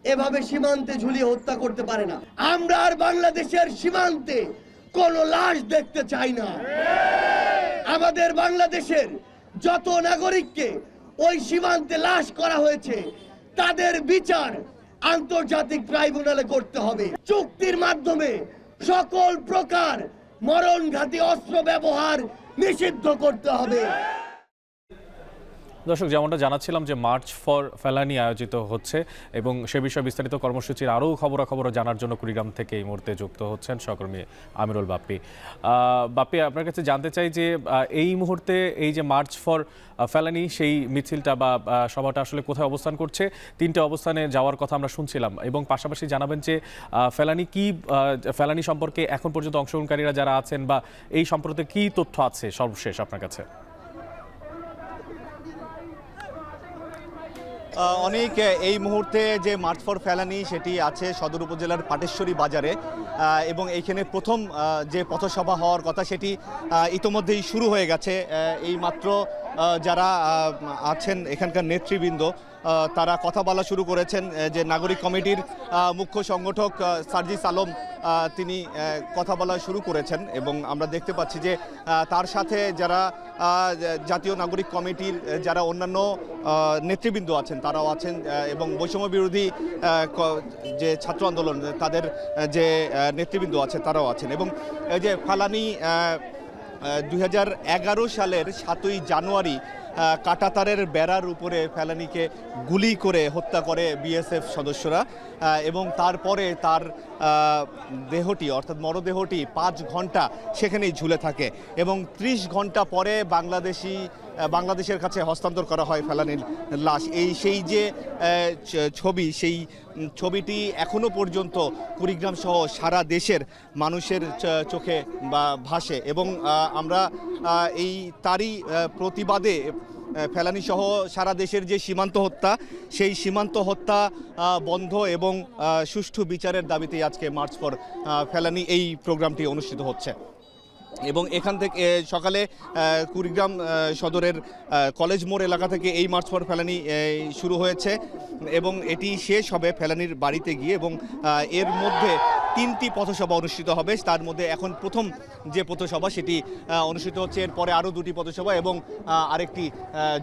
এভাবে সীমান্তে ঝুলিয়ে হত্যা করতে পারে না। আমরা আর বাংলাদেশের সীমান্তে কোনো লাশ দেখতে চাই না। আমাদের বাংলাদেশের যত নাগরিককে ওই সীমান্তে লাশ করা হয়েছে তাদের বিচার আন্তর্জাতিক ট্রাইব্যুনালে করতে হবে। চুক্তির মাধ্যমে সকল প্রকার মরণঘাতী অস্ত্র ব্যবহার নিষিদ্ধ করতে হবে। দর্শক, যেমনটা জানাচ্ছিলাম যে মার্চ ফর ফেলানি আয়োজিত হচ্ছে এবং সে বিষয়ে বিস্তারিত কর্মসূচির আরও খবরাখবর জানার জন্য কুড়িগ্রাম থেকে এই মুহূর্তে যুক্ত হচ্ছেন সহকর্মী আমিরুল বাপ্পি। বাপ্পি, আপনার কাছে জানতে চাই যে এই মুহূর্তে এই যে মার্চ ফর ফেলানি সেই মিছিলটা বা সভাটা আসলে কোথায় অবস্থান করছে? 3টে অবস্থানে যাওয়ার কথা আমরা শুনছিলাম এবং পাশাপাশি জানাবেন যে ফেলানি সম্পর্কে এখন পর্যন্ত অংশগ্রহণকারীরা যারা আছেন বা এই সম্পর্কে কী তথ্য আছে সর্বশেষ আপনার কাছে? অনেক এই মুহূর্তে যে মার্চ ফর ফেলানি সেটি আছে সদর উপজেলার পাটেশ্বরী বাজারে এবং এইখানে প্রথম যে পথসভা হওয়ার কথা সেটি ইতোমধ্যেই শুরু হয়ে গেছে। এই মাত্র যারা আছেন এখানকার নেতৃবৃন্দ তারা কথা বলা শুরু করেছেন। যে নাগরিক কমিটির মুখ্য সংগঠক সার্জিস আলম তিনি কথা বলা শুরু করেছেন এবং আমরা দেখতে পাচ্ছি যে তার সাথে যারা জাতীয় নাগরিক কমিটির যারা অন্যান্য নেতৃবৃন্দ আছেন তারাও আছেন এবং বৈষম্য বিরোধী যে ছাত্র আন্দোলন তাদের যে নেতৃবৃন্দ আছে তারাও আছেন। এবং এই যে ফেলানি 2011 সালের 7ই জানুয়ারি কাঁটাতারের বেড়ার উপরে ফেলানিকে গুলি করে হত্যা করে বিএসএফ সদস্যরা এবং তারপরে তার দেহটি অর্থাৎ মরদেহটি 5 ঘন্টা সেখানেই ঝুলে থাকে এবং 30 ঘন্টা পরে বাংলাদেশি বাংলাদেশের কাছে হস্তান্তর করা হয় ফেলানির লাশ। সেই যে ছবি, সেই ছবিটি এখনো পর্যন্ত কুড়িগ্রাম সহ সারা দেশের মানুষের চোখে ভাসে এবং আমরা এই তারই প্রতিবাদে ফেলানি সহ সারা দেশের যে সীমান্ত হত্যা, সেই সীমান্ত হত্যা বন্ধ এবং সুষ্ঠু বিচারের দাবিতেই আজকে মার্চ ফর ফেলানি এই প্রোগ্রামটি অনুষ্ঠিত হচ্ছে। এবং এখান থেকে সকালে কুড়িগ্রাম সদরের কলেজ মোড় এলাকা থেকে এই মার্চ ফর ফেলানি শুরু হয়েছে এবং এটি শেষ হবে ফেলানির বাড়িতে গিয়ে এবং এর মধ্যে 3টি পথসভা অনুষ্ঠিত হবে। তার মধ্যে এখন প্রথম যে পথসভা সেটি অনুষ্ঠিত হচ্ছে, এরপরে আরও 2টি পথসভা এবং আরেকটি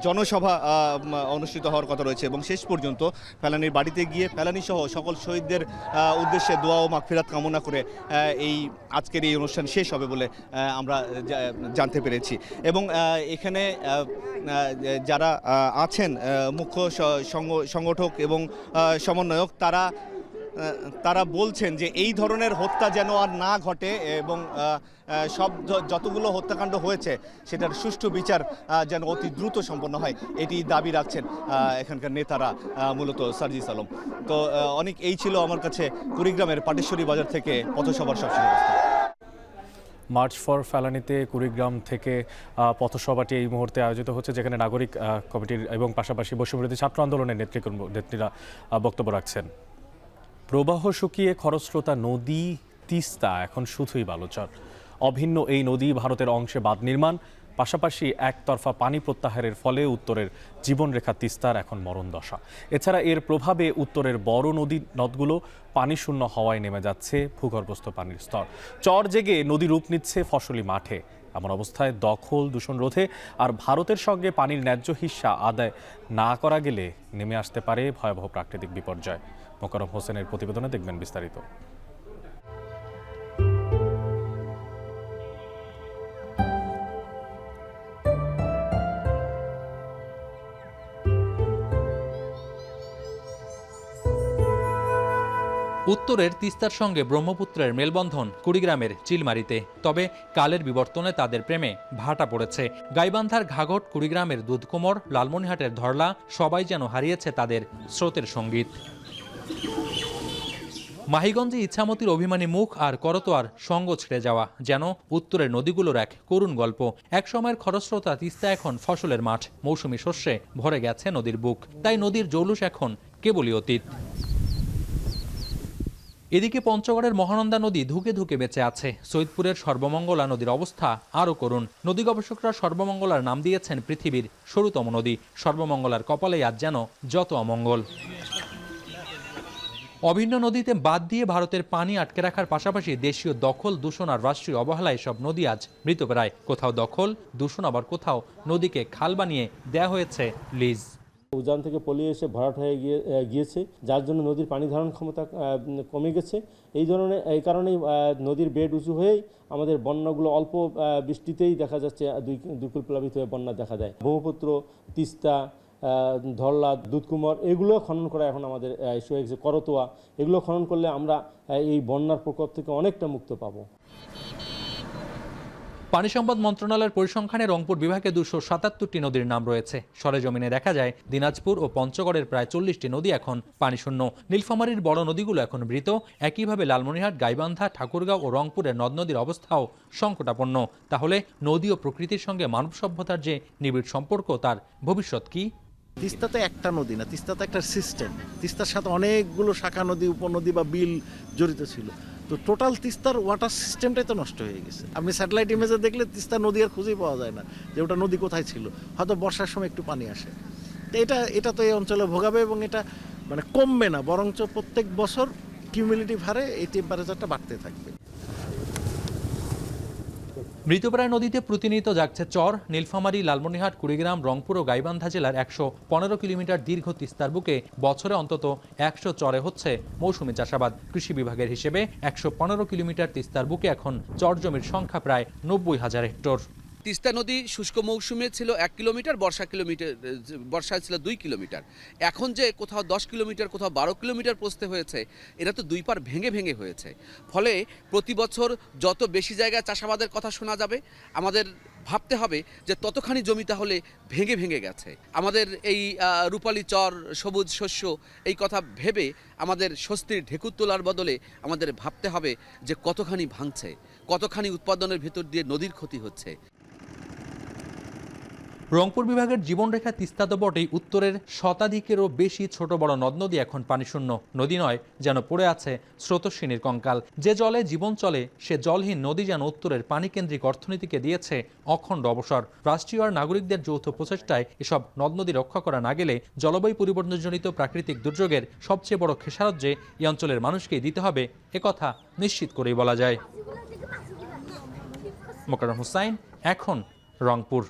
জনসভা অনুষ্ঠিত হওয়ার কথা রয়েছে এবং শেষ পর্যন্ত ফেলানির বাড়িতে গিয়ে ফেলানি সহ সকল শহীদদের উদ্দেশ্যে দোয়া ও মাগফিরাত কামনা করে এই আজকের এই অনুষ্ঠান শেষ হবে বলে আমরা জানতে পেরেছি। এবং এখানে যারা আছেন মুখ্য সংগঠক এবং সমন্বয়ক, তারা বলছেন যে এই ধরনের হত্যা যেন আর না ঘটে এবং সব যতগুলো হত্যাকাণ্ড হয়েছে সেটার সুষ্ঠু বিচার যেন অতি দ্রুত সম্পন্ন হয়, এটি দাবি রাখছেন এখানকার নেতারা, মূলত সার্জিস আলম। তো অনেক এই ছিল আমার কাছে কুড়িগ্রামের পাটেশ্বরী বাজার থেকে পথসভার সবশেষ অবস্থা। মার্চ ফর ফেলানিতে কুড়িগ্রাম থেকে পথসভাটি এই মুহূর্তে আয়োজিত হচ্ছে, যেখানে নাগরিক কমিটির এবং পাশাপাশি বৈষম্যবিরোধী ছাত্র আন্দোলনের নেত্রীরা বক্তব্য রাখছেন। প্রবাহ শুকিয়ে খরস্রোতা নদী তিস্তা এখন শুধুই বালুচর। অভিন্ন এই নদী ভারতের অংশে বাঁধ নির্মাণ, পাশাপাশি একতরফা পানি প্রত্যাহারের ফলে উত্তরের জীবনরেখা তিস্তার এখন মরণ দশা। এছাড়া এর প্রভাবে উত্তরের বড় নদগুলো পানি শূন্য হওয়ায় নেমে যাচ্ছে ভূগর্ভস্থ পানির স্তর। চর জেগে নদী রূপ নিচ্ছে ফসলি মাঠে। এমন অবস্থায় দখল দূষণ রোধে আর ভারতের সঙ্গে পানির ন্যায্য হিস্সা আদায় না করা গেলে নেমে আসতে পারে ভয়াবহ প্রাকৃতিক বিপর্যয়। মোকাররম হোসেনের প্রতিবেদনে দেখবেন বিস্তারিত। উত্তরের তিস্তার সঙ্গে ব্রহ্মপুত্রের মেলবন্ধন কুড়িগ্রামের চিলমারিতে, তবে কালের বিবর্তনে তাদের প্রেমে ভাটা পড়েছে। গাইবান্ধার ঘাঘট, কুড়িগ্রামের দুধকুমর, লালমনিরহাটের ধরলা, সবাই যেন হারিয়েছে তাদের স্রোতের সঙ্গীত। মাহিগঞ্জে ইছামতির অভিমানী মুখ আর করতোয়ার সঙ্গ ছেড়ে যাওয়া যেন উত্তরের নদীগুলোর এক করুণ গল্প। একসময়ের খরস্রোতা তিস্তা এখন ফসলের মাঠ, মৌসুমী শস্যে ভরে গেছে নদীর বুক, তাই নদীর জৌলুস এখন কেবলই অতীত। এদিকে পঞ্চগড়ের মহানন্দা নদী ধুকে ধুকে বেঁচে আছে। সৈয়দপুরের সর্বমঙ্গলা নদীর অবস্থা আরও করুণ। নদী গবেষকরা সর্বমঙ্গলার নাম দিয়েছেন পৃথিবীর সরুতম নদী। সর্বমঙ্গলার কপালে আজ যেন যত অমঙ্গল। অভিন্ন নদীতে বাদ দিয়ে ভারতের পানি আটকে রাখার পাশাপাশি দেশীয় দখল, দূষণ আর রাষ্ট্রীয় অবহেলায় সব নদী আজ মৃতপ্রায়। কোথাও দখল, দূষণ, আবার কোথাও নদীকে খাল বানিয়ে দেয়া হয়েছে লিজ। উজান থেকে পলিয়ে এসে ভরাট হয়ে গিয়েছে, যার জন্য নদীর পানি ধারণ ক্ষমতা কমে গেছে। এই কারণেই নদীর বেড উঁচু হয়েই আমাদের বন্যাগুলো অল্প বৃষ্টিতেই দেখা যাচ্ছে দুইকুল প্লাবিত হয়ে বন্যা দেখা দেয়। ব্রহ্মপুত্র, তিস্তা, ধরলা, দুধকুমর এগুলো খনন করা এখন আমাদের ইস্যু হয়ে গেছে। করতোয়া এগুলো খনন করলে আমরা এই বন্যার প্রকোপ থেকে অনেকটা মুক্ত পাবো। পানি সম্পদ মন্ত্রণালয়ের পরিসংখ্যানে রংপুর বিভাগে 277টি নদীর নাম রয়েছে। সরেজমিনে দেখা যায় দিনাজপুর ও পঞ্চগড়ের প্রায় 40টি নদী এখন পানিশূন্য। নীলফামারীর বড় নদীগুলো এখন মৃত। একইভাবে লালমনিরহাট, গাইবান্ধা, ঠাকুরগাঁও ও রংপুরের নদ নদীর অবস্থাও সংকটাপন্ন। তাহলে নদী ও প্রকৃতির সঙ্গে মানব সভ্যতার যে নিবিড় সম্পর্ক, তার ভবিষ্যৎ কি? তিস্তা তো একটা নদী না, তিস্তা তো একটা সিস্টেম। তিস্তার সাথে অনেকগুলো শাখা নদী, উপনদী বা বিল জড়িত ছিল। তো টোটাল তিস্তার ওয়াটার সিস্টেমটাই তো নষ্ট হয়ে গেছে। আপনি স্যাটেলাইট ইমেজে দেখলে তিস্তা নদী আর খুঁজেই পাওয়া যায় না যে ওটা নদী কোথায় ছিল। হয়তো বর্ষার সময় একটু পানি আসে। তো এটা তো এই অঞ্চলে ভোগাবে এবং এটা মানে কমবে না, বরঞ্চ প্রত্যেক বছর কিউমুলেটিভ হারে এই টেম্পারেচারটা বাড়তে থাকবে। মৃতপ্রায় নদীতে প্রতিনিয়ত জাগছে চর। নীলফামারী, লালমনিরহাট, কুড়িগ্রাম, রংপুর ও গাইবান্ধা জেলার 115 কিলোমিটার দীর্ঘ তিস্তার বুকে বছরে অন্তত 100 চরে হচ্ছে মৌসুমী চাষাবাদ। কৃষি বিভাগের হিসেবে 115 কিলোমিটার তিস্তার বুকে এখন চর জমির সংখ্যা প্রায় 90,000 হেক্টর। তিস্তা নদী শুষ্ক মৌসুমে ছিল 1 কিলোমিটার, বর্ষায় ছিল 2 কিলোমিটার। এখন যে কোথাও 10 কিলোমিটার, কোথাও 12 কিলোমিটার প্রস্তে হয়েছে, এটা তো দুই পার ভেঙে ভেঙে হয়েছে। ফলে প্রতি বছর যত বেশি জায়গায় চাষাবাদের কথা শোনা যাবে, আমাদের ভাবতে হবে যে ততখানি জমি তাহলে ভেঙে ভেঙে গেছে। আমাদের এই রূপালী চর, সবুজ শস্য, এই কথা ভেবে আমাদের স্বস্তির ঢেকুর তোলার বদলে আমাদের ভাবতে হবে যে কতখানি ভাঙছে, কতখানি উৎপাদনের ভেতর দিয়ে নদীর ক্ষতি হচ্ছে। রংপুর বিভাগের জীবনরেখা তিস্তা তো বটেই, উত্তরের শতাধিকেরও বেশি ছোট বড় নদ নদী এখন পানিশূন্য। নদী নয়, যেন পড়ে আছে স্রোতস্বিনীর কঙ্কাল। যে জলে জীবন চলে সে জলহীন নদী যেন উত্তরের পানিকেন্দ্রিক অর্থনীতিকে দিয়েছে অখণ্ড অবসর। রাষ্ট্রীয় আর নাগরিকদের যৌথ প্রচেষ্টায় এসব নদ নদী রক্ষা করা না গেলে জলবায়ু পরিবর্তনজনিত প্রাকৃতিক দুর্যোগের সবচেয়ে বড় খেসারত যে এই অঞ্চলের মানুষকেই দিতে হবে, একথা নিশ্চিত করেই বলা যায়। মোকাররম হোসাইন, এখন, রংপুর।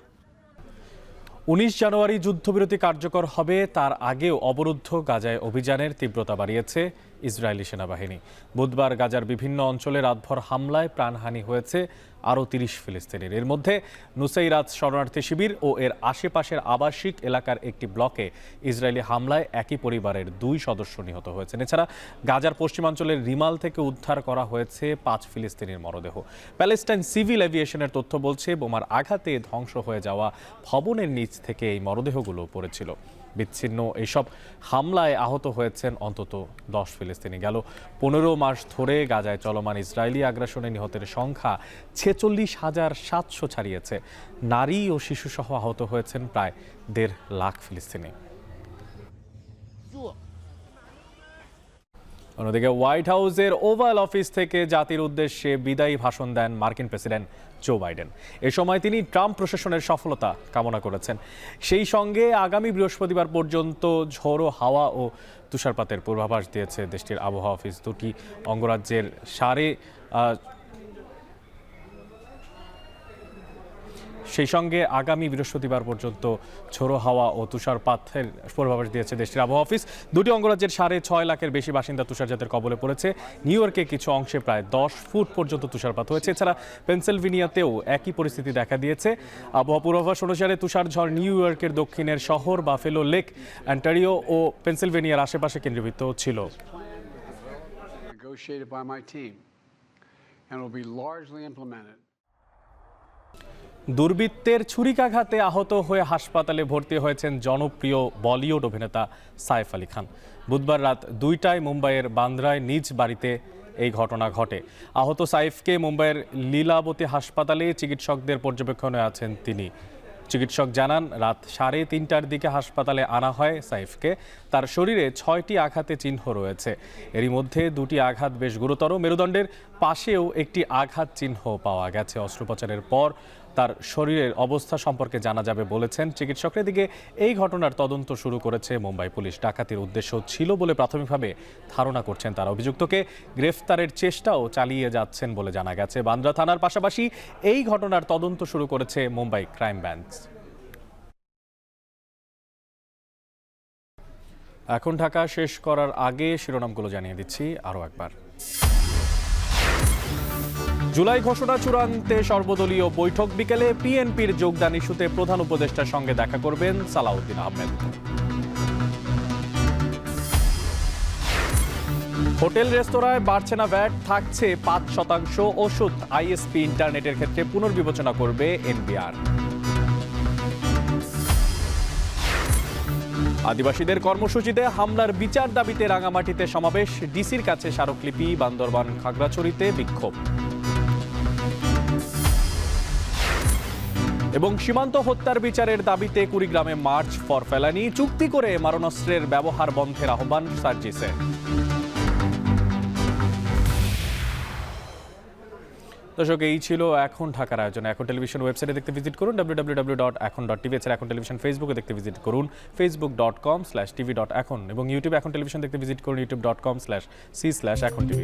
19 জানুয়ারি যুদ্ধবিরতি কার্যকর হবে, তার আগেও অবরুদ্ধ গাজায় অভিযানের তীব্রতা বাড়িয়েছে ইসরায়েলি সেনাবাহিনী। বুধবার গাজার বিভিন্ন অঞ্চলে রাতভর হামলায় প্রাণহানি হয়েছে আরও 30 ফিলিস্তিনির। এর মধ্যে নুসাইরাত শরণার্থী শিবির ও এর আশেপাশের আবাসিক এলাকার একটি ব্লকে ইসরায়েলি হামলায় একই পরিবারের 2 সদস্য নিহত হয়েছেন। এছাড়া গাজার পশ্চিমাঞ্চলের রিমাল থেকে উদ্ধার করা হয়েছে 5 ফিলিস্তিনির মরদেহ। প্যালেস্টাইন সিভিল এভিয়েশনের তথ্য বলছে বোমার আঘাতে ধ্বংস হয়ে যাওয়া ভবনের নিচ থেকে এই মরদেহগুলো পড়েছিল। বিচ্ছিন্ন এইসব হামলায় আহত হয়েছেন অন্তত 10 ফিলিস্তিনি। গেল 15 মাস ধরে গাজায় চলমান ইসরায়েলি আগ্রাসনে নিহতের সংখ্যা 46,700 ছাড়িয়েছে। নারী ও শিশুসহ আহত হয়েছেন প্রায় 1.5 লাখ ফিলিস্তিনি। অন্যদিকে হোয়াইট হাউসের ওভাল অফিস থেকে জাতির উদ্দেশ্যে বিদায়ী ভাষণ দেন মার্কিন প্রেসিডেন্ট জো বাইডেন। এ সময় তিনি ট্রাম্প প্রশাসনের সফলতা কামনা করেছেন। সেই সঙ্গে আগামী বৃহস্পতিবার পর্যন্ত ঝোড়ো হাওয়া ও তুষারপাতের পূর্বাভাস দিয়েছে দেশটির আবহাওয়া অফিস। দুটি অঙ্গরাজ্যের সেই সঙ্গে আগামী বৃহস্পতিবার পর্যন্ত ঝোড়ো হাওয়া ও তুষারপাতের পূর্বাভাস দিয়েছে দেশটির আবহাওয়া অফিস। দুটি অঙ্গরাজ্যের 6.5 লাখের বেশি বাসিন্দা তুষারপাতের কবলে পড়েছে। নিউ ইয়র্কে কিছু অংশে প্রায় 10 ফুট পর্যন্ত তুষারপাত হয়েছে। এছাড়া পেনসিলভেনিয়াতেও একই পরিস্থিতি দেখা দিয়েছে। আবহাওয়া পূর্বাভাস অনুসারে তুষারঝড় নিউ ইয়র্কের দক্ষিণের শহর বাফেলো লেক, অন্টারিও ও পেনসিলভেনিয়ার আশেপাশে কেন্দ্রীভূত ছিল। দুর্বৃত্তের ছুরিকাঘাতে আহত হয়ে হাসপাতালে ভর্তি হয়েছেন জনপ্রিয় বলিউড অভিনেতা সাইফ আলী খান। বুধবার রাত 2টায় মুম্বাইয়ের বান্দ্রায় নিজ বাড়িতে এই ঘটনা ঘটে। আহত সাইফকে মুম্বাইয়ের লীলাবতী হাসপাতালে চিকিৎসকদের পর্যবেক্ষণে আছেন তিনি। চিকিৎসক জানান, রাত 3:30টার দিকে হাসপাতালে আনা হয় সাইফকে। তার শরীরে 6টি আঘাতে চিহ্ন রয়েছে। এরই মধ্যে 2টি আঘাত বেশ গুরুতর। মেরুদণ্ডের পাশেও একটি আঘাত চিহ্ন পাওয়া গেছে। অস্ত্রোপচারের পর তার শরীরের অবস্থা সম্পর্কে জানা যাবে বলেছেন চিকিৎসকরা। এদিকে এই ঘটনার তদন্ত শুরু করেছে মুম্বাই পুলিশ। ডাকাতির উদ্দেশ্য ছিল বলে প্রাথমিকভাবে ধারণা করছেন তারা। অভিযুক্তকে গ্রেফতারের চেষ্টাও চালিয়ে যাচ্ছেন বলে জানা গেছে। বান্দ্রা থানার পাশাপাশি এই ঘটনার তদন্ত শুরু করেছে মুম্বাই ক্রাইম ব্রাঞ্চ। এখন ঢাকা শেষ করার আগে শিরোনামগুলো জানিয়ে দিচ্ছি আরও একবার। জুলাই ঘোষণা চূড়ান্তে সর্বদলীয় বৈঠক বিকেলে। পিএনপির যোগদান ইস্যুতে প্রধান উপদেষ্টার সঙ্গে দেখা করবেন সালাউদ্দিন আহমেদ। হোটেল রেস্তোরাঁয় বাড়ছে না ভ্যাট, থাকছে 5%। ওষুধ, আইএসপি, ইন্টারনেটের ক্ষেত্রে পুনর্বিবেচনা করবে এনবিআর। আদিবাসীদের কর্মসূচিতে হামলার বিচার দাবিতে রাঙামাটিতে সমাবেশ। ডিসির কাছে স্মারকলিপি। বান্দরবান, খাগড়াছড়িতে বিক্ষোভ। এবং সীমান্ত হত্যার বিচারের দাবিতে কুড়িগ্রামে মার্চ ফর ফেলানি। চুক্তি করে মারণাস্ত্রের ব্যবহার বন্ধের আহ্বান সার্জিসের। দর্শক, এই ছিল এখন ঢাকার আয়োজন। এখন টেলিভিশন ওয়েবসাইটে দেখতে ভিজিট করুন www.ekon.tv। এছাড়া এখন টেলিভিশন ফেসবুকে দেখতে ভিজিট করুন facebook.com/tv.ekon এবং ইউটিউবে এখন টেলিভিশন দেখতে ভিজিট করুন youtube.com/c/ekontv।